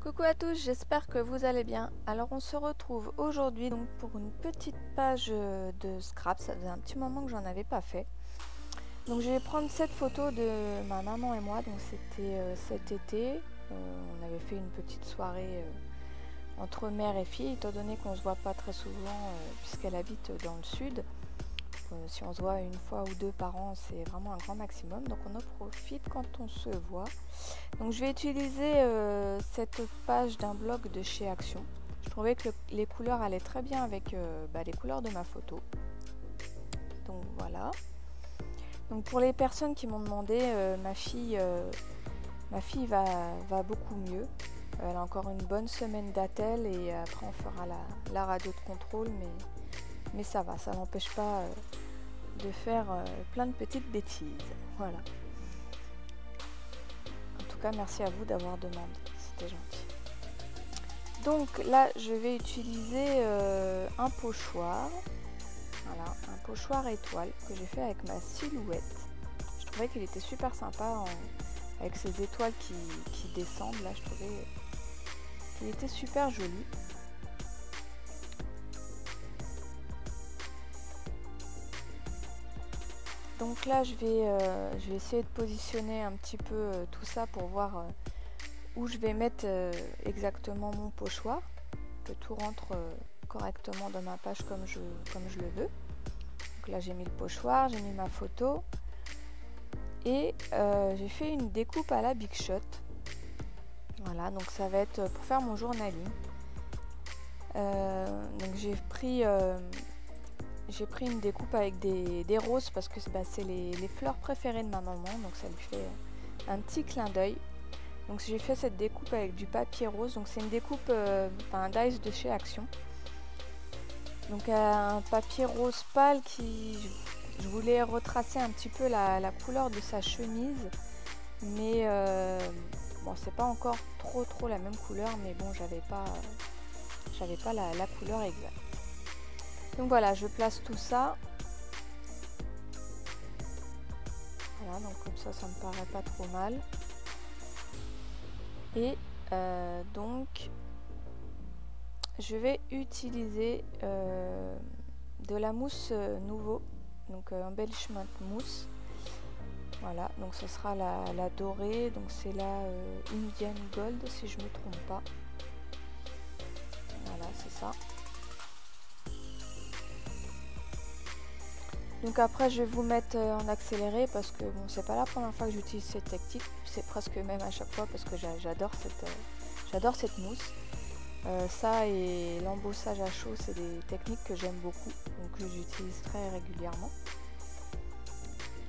Coucou à tous, j'espère que vous allez bien. Alors on se retrouve aujourd'hui donc pour une petite page de scrap. Ça faisait un petit moment que j'en avais pas fait. Donc je vais prendre cette photo de ma maman et moi. Donc c'était cet été. On avait fait une petite soirée entre mère et fille, étant donné qu'on se voit pas très souvent puisqu'elle habite dans le sud. Si on se voit une fois ou deux par an, c'est vraiment un grand maximum. Donc on en profite quand on se voit. Donc je vais utiliser cette page d'un blog de chez Action. Je trouvais que les couleurs allaient très bien avec les couleurs de ma photo. Donc voilà. Donc pour les personnes qui m'ont demandé, ma fille va beaucoup mieux. Elle a encore une bonne semaine d'attel et après on fera la radio de contrôle, mais ça va, ça n'empêche pas de faire plein de petites bêtises. Voilà. En tout cas, merci à vous d'avoir demandé, c'était gentil. Donc là, je vais utiliser un pochoir. Voilà, un pochoir étoile que j'ai fait avec ma silhouette. Je trouvais qu'il était super sympa avec ces étoiles qui descendent. Là, je trouvais qu'il était super joli. Donc là, je vais essayer de positionner un petit peu tout ça pour voir où je vais mettre exactement mon pochoir, que tout rentre correctement dans ma page comme je le veux. Donc là, j'ai mis le pochoir, j'ai mis ma photo et j'ai fait une découpe à la Big Shot. Voilà, donc ça va être pour faire mon journaling. Donc j'ai pris une découpe avec des roses parce que c'est les fleurs préférées de ma maman, donc ça lui fait un petit clin d'œil. Donc j'ai fait cette découpe avec du papier rose, donc c'est une découpe, un dice de chez Action. Donc un papier rose pâle je voulais retracer un petit peu la couleur de sa chemise, mais bon, c'est pas encore trop la même couleur, mais bon, j'avais pas la couleur exacte. Donc voilà, je place tout ça. Voilà, donc comme ça me paraît pas trop mal. Et donc je vais utiliser de la mousse nouveau, donc embellishment mousse. Voilà, donc ce sera la dorée, donc c'est la Indian Gold si je me trompe pas. Voilà, c'est ça. Donc après je vais vous mettre en accéléré parce que bon, c'est pas la première fois que j'utilise cette technique, c'est presque même à chaque fois parce que j'adore cette mousse. Ça et l'embossage à chaud, c'est des techniques que j'aime beaucoup, donc que j'utilise très régulièrement.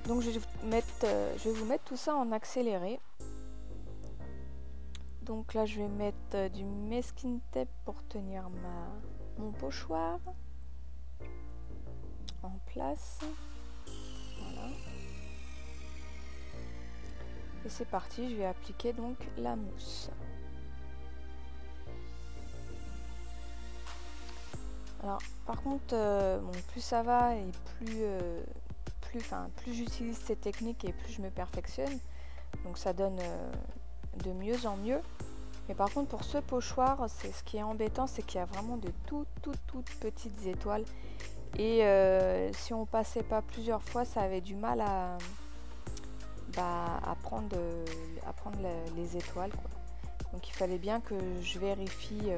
Donc je vais vous mettre tout ça en accéléré. Donc là je vais mettre du masking tape pour tenir mon pochoir en place. Voilà. Et c'est parti, je vais appliquer donc la mousse. Alors par contre, bon, plus ça va et plus j'utilise ces techniques et plus je me perfectionne. Donc ça donne de mieux en mieux. Mais par contre pour ce pochoir, ce qui est embêtant, c'est qu'il y a vraiment de toutes petites étoiles. Et si on passait pas plusieurs fois, ça avait du mal à prendre les étoiles, quoi. Donc il fallait bien que je vérifie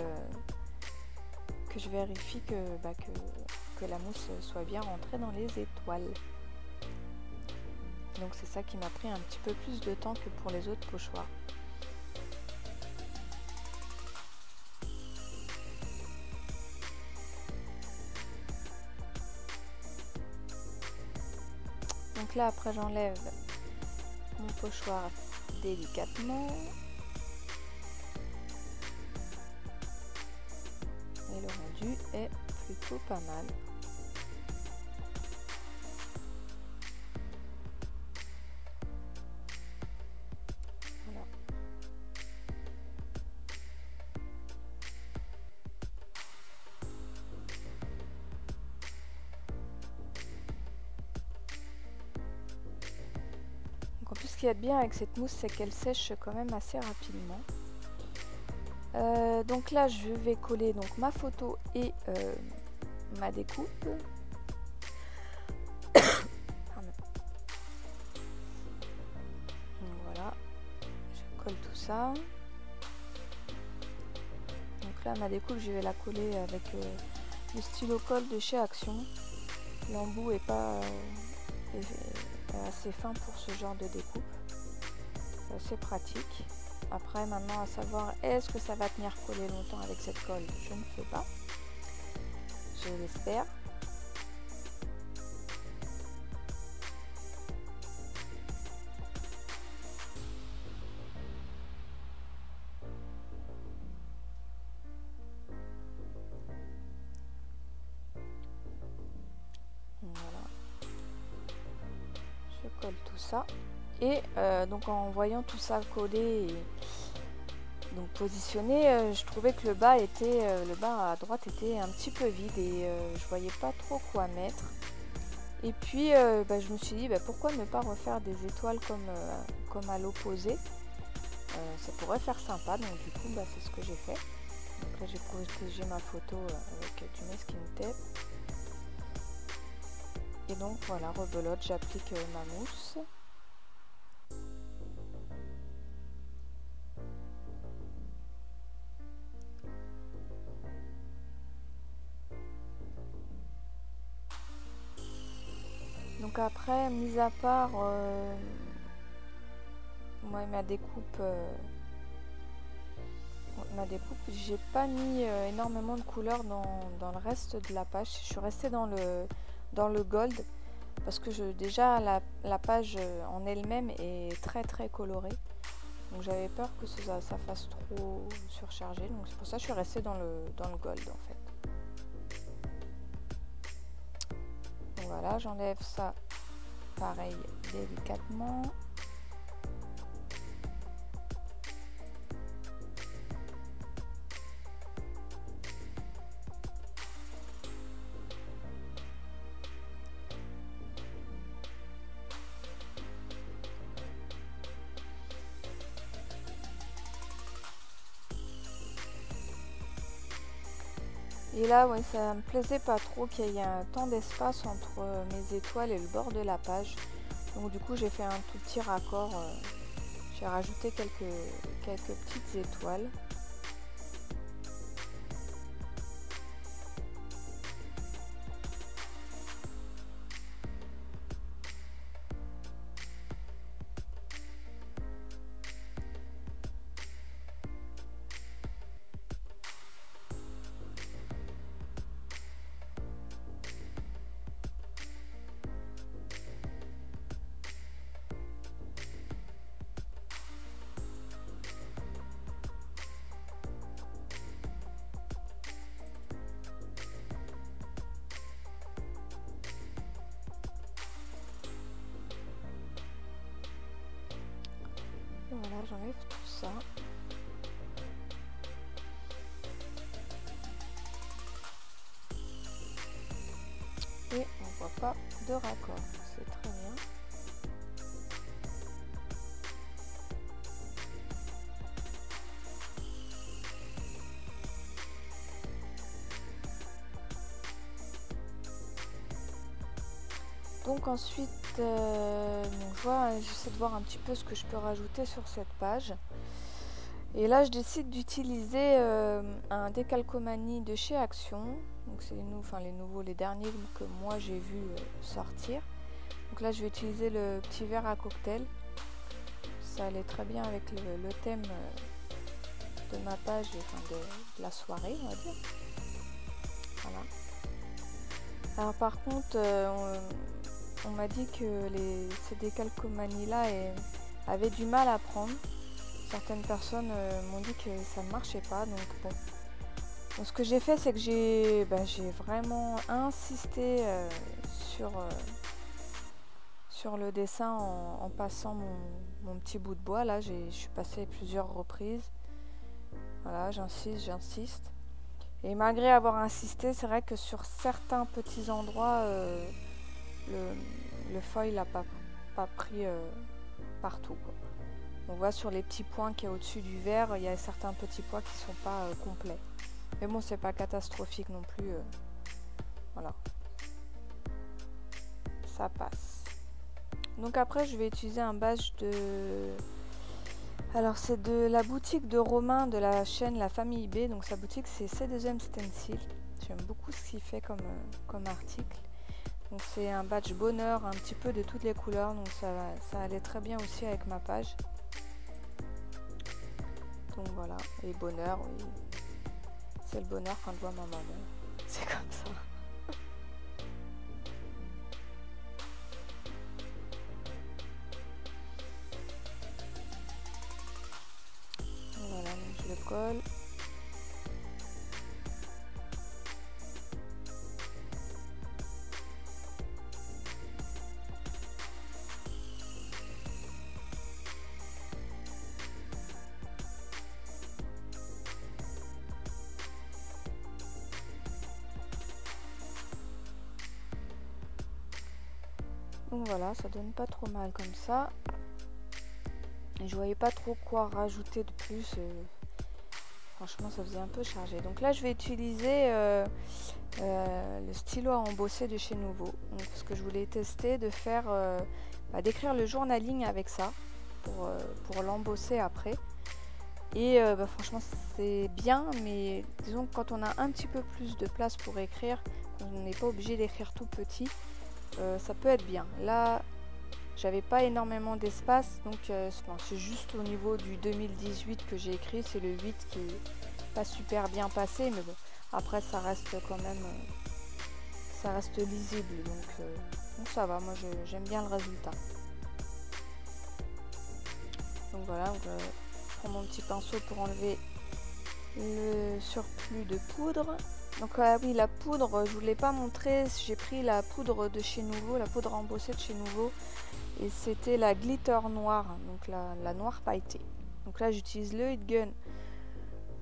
que la mousse soit bien rentrée dans les étoiles. Donc c'est ça qui m'a pris un petit peu plus de temps que pour les autres pochoirs. Donc là après j'enlève mon pochoir délicatement. Et le rendu est plutôt pas mal. Voilà. Donc en plus ce qu'il y a de bien avec cette mousse, c'est qu'elle sèche quand même assez rapidement. Donc là je vais coller donc ma photo et ma découpe. Voilà, je colle tout ça. Donc là ma découpe je vais la coller avec le stylo colle de chez Action. L'embout est pas est assez fin pour ce genre de découpe. C'est assez pratique. Après maintenant à savoir est-ce que ça va tenir collé longtemps avec cette colle, je ne sais pas. Je l'espère. Voilà. Je colle tout ça. Et donc en voyant tout ça collé et donc positionné, je trouvais que le bas à droite était un petit peu vide et je voyais pas trop quoi mettre. Et puis je me suis dit pourquoi ne pas refaire des étoiles comme à l'opposé. Ça pourrait faire sympa, donc du coup c'est ce que j'ai fait. Donc là j'ai protégé ma photo avec du masking tape. Et donc voilà, rebelote, j'applique ma mousse. Donc après, mis à part ma découpe, j'ai pas mis énormément de couleurs dans le reste de la page. Je suis restée dans le gold parce que déjà la page en elle-même est très colorée. Donc j'avais peur que ça fasse trop surchargé. Donc c'est pour ça que je suis restée dans le gold en fait. Donc voilà, j'enlève ça pareil délicatement. Et là, ouais, ça me plaisait pas trop qu'il y ait un temps d'espace entre mes étoiles et le bord de la page. Donc du coup, j'ai fait un tout petit raccord. J'ai rajouté quelques petites étoiles. Et voilà, j'enlève tout ça. Et on voit pas de raccord, c'est très bien. Donc ensuite, j'essaie de voir un petit peu ce que je peux rajouter sur cette page. Et là, je décide d'utiliser un décalcomanie de chez Action. Donc c'est les derniers que moi j'ai vu sortir. Donc là, je vais utiliser le petit verre à cocktail. Ça allait très bien avec le thème de ma page, de la soirée, on va dire. Voilà. Alors par contre, on m'a dit que ces décalcomanies là avaient du mal à prendre. Certaines personnes m'ont dit que ça ne marchait pas, donc bon. Donc, ce que j'ai fait, c'est que j'ai vraiment insisté sur le dessin en passant mon petit bout de bois. Là, je suis passée plusieurs reprises. Voilà, j'insiste. Et malgré avoir insisté, c'est vrai que sur certains petits endroits, le foil n'a pas pris partout, quoi. On voit sur les petits points qui est au-dessus du vert, il y a certains petits points qui sont pas complets. Mais bon, c'est pas catastrophique non plus. Voilà. Ça passe. Donc après, je vais utiliser un badge de... Alors, c'est de la boutique de Romain de la chaîne La Famille B. Donc, sa boutique, c'est C2M Stencil. J'aime beaucoup ce qu'il fait comme article. Donc, c'est un badge bonheur, un petit peu de toutes les couleurs. Donc, ça allait très bien aussi avec ma page. Donc, voilà. Et bonheur, oui. C'est le bonheur quand je vois ma maman. C'est comme ça. Voilà, donc je le colle. Donc voilà, ça donne pas trop mal comme ça. Et je voyais pas trop quoi rajouter de plus. Franchement, ça faisait un peu chargé. Donc là, je vais utiliser le stylo à embosser de chez Nuvo. Donc, parce que je voulais tester de faire, d'écrire le journaling avec ça pour l'embosser après. Et franchement, c'est bien, mais disons que quand on a un petit peu plus de place pour écrire, on n'est pas obligé d'écrire tout petit. Ça peut être bien. Là, j'avais pas énormément d'espace, donc c'est juste au niveau du 2018 que j'ai écrit. C'est le 8 qui est pas super bien passé, mais bon, après ça reste quand même, ça reste lisible, donc ça va. Moi, j'aime bien le résultat. Donc voilà, donc, je prends mon petit pinceau pour enlever le surplus de poudre. Donc oui, la poudre, je vous l'ai pas montré, j'ai pris la poudre de chez Nuvo, la poudre embossée de chez Nuvo, et c'était la glitter noire, donc la noire pailletée. Donc là, j'utilise le heat gun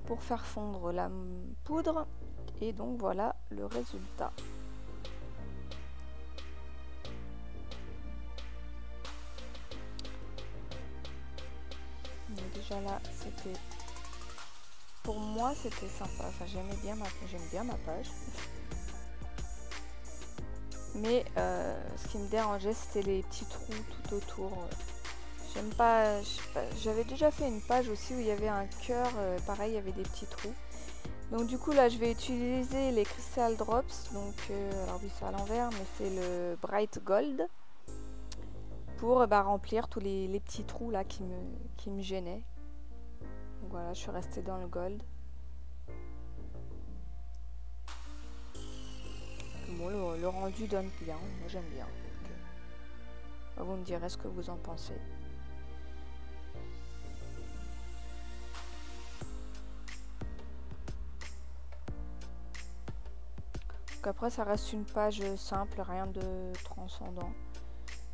pour faire fondre la poudre, et donc voilà le résultat. Donc déjà là, c'était... Pour moi, c'était sympa. Enfin, j'aime bien ma page. Mais ce qui me dérangeait, c'était les petits trous tout autour. J'aime pas. J'avais déjà fait une page aussi où il y avait un cœur. Pareil, il y avait des petits trous. Donc du coup, là, je vais utiliser les Crystal Drops. Donc, alors oui, c'est à l'envers, mais c'est le Bright Gold pour remplir tous les petits trous là qui me gênaient. Donc voilà, je suis restée dans le gold. Bon, le rendu donne bien, moi j'aime bien. Donc, vous me direz ce que vous en pensez. Donc après, ça reste une page simple, rien de transcendant.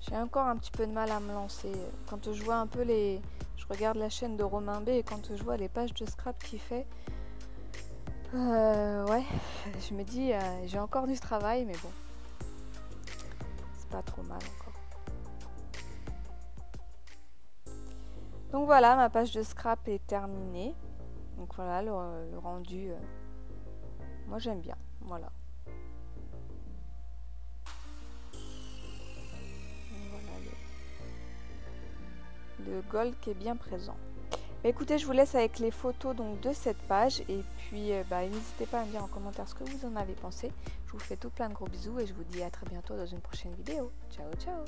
J'ai encore un petit peu de mal à me lancer. Quand je vois un peu les... Je regarde la chaîne de Romain B et quand je vois les pages de scrap qu'il fait, ouais, je me dis, j'ai encore du travail, mais bon, c'est pas trop mal encore. Donc voilà, ma page de scrap est terminée. Donc voilà, le rendu, moi j'aime bien, voilà. Le gold qui est bien présent. Bah, écoutez, je vous laisse avec les photos donc de cette page et puis n'hésitez pas à me dire en commentaire ce que vous en avez pensé. Je vous fais tout plein de gros bisous et je vous dis à très bientôt dans une prochaine vidéo. Ciao ciao.